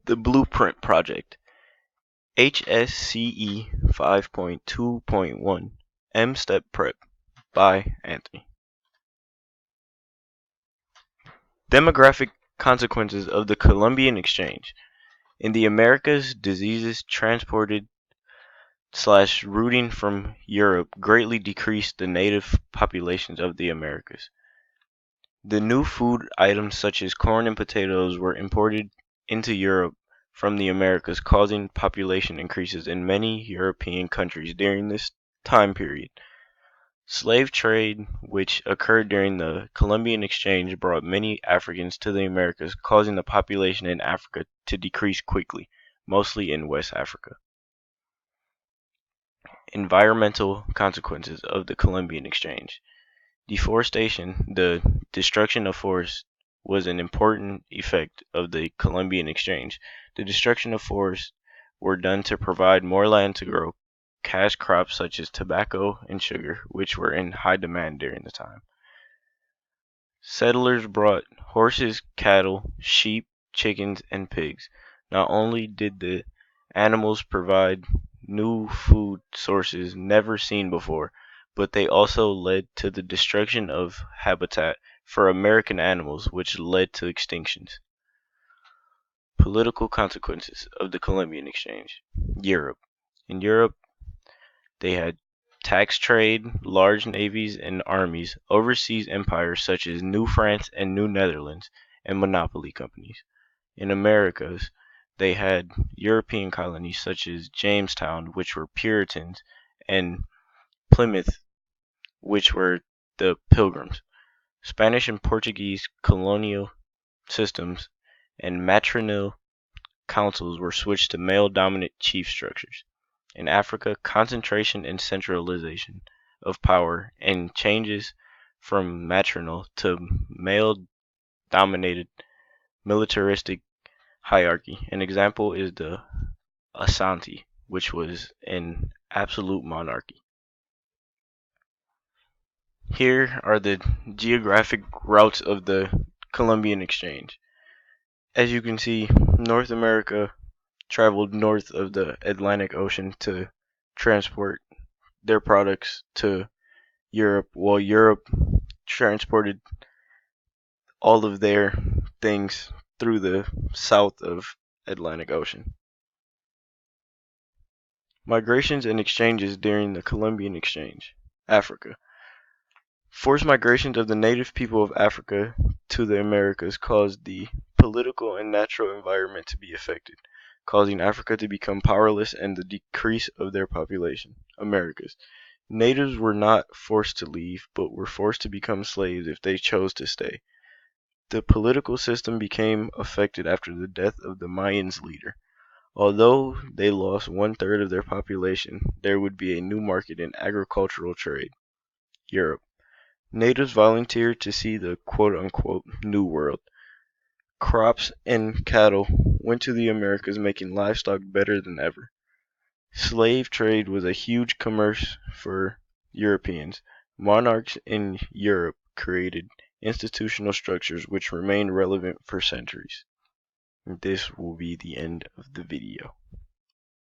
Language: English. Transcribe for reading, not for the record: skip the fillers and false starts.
The Blueprint Project, HSCE 5.2.1, M-Step Prep by Anthony. Demographic consequences of the Columbian Exchange. In the Americas, diseases transported / routing from Europe greatly decreased the native populations of the Americas. The new food items such as corn and potatoes were imported into Europe from the Americas, causing population increases in many European countries during this time period. Slave trade, which occurred during the Columbian Exchange, brought many Africans to the Americas, causing the population in Africa to decrease quickly, mostly in West Africa. Environmental consequences of the Columbian Exchange. Deforestation, the destruction of forests, was an important effect of the Columbian Exchange. The destruction of forests were done to provide more land to grow cash crops such as tobacco and sugar, which were in high demand during the time. Settlers brought horses, cattle, sheep, chickens, and pigs. Not only did the animals provide new food sources never seen before, but they also led to the destruction of habitat for American animals, which led to extinctions. Political consequences of the Columbian Exchange. Europe. In Europe, they had tax trade, large navies and armies, overseas empires such as New France and New Netherlands, and monopoly companies. In Americas, they had European colonies such as Jamestown, which were Puritans, and Plymouth, which were the Pilgrims. Spanish and Portuguese colonial systems and matrilineal councils were switched to male-dominant chief structures. In Africa, concentration and centralization of power and changes from matrilineal to male-dominated militaristic hierarchy. An example is the Asante, which was an absolute monarchy. Here are the geographic routes of the Columbian Exchange. As you can see, North America traveled north of the Atlantic Ocean to transport their products to Europe, while Europe transported all of their things through the south of Atlantic Ocean. Migrations and exchanges during the Columbian Exchange. Africa. Forced migrations of the native people of Africa to the Americas caused the political and natural environment to be affected, causing Africa to become powerless and the decrease of their population. Americas. Natives were not forced to leave, but were forced to become slaves if they chose to stay. The political system became affected after the death of the Mayans' leader. Although they lost 1/3 of their population, there would be a new market in agricultural trade. Europe. Natives volunteered to see the quote-unquote New World. Crops and cattle went to the Americas, making livestock better than ever. Slave trade was a huge commerce for Europeans. Monarchs in Europe created institutional structures which remained relevant for centuries. This will be the end of the video.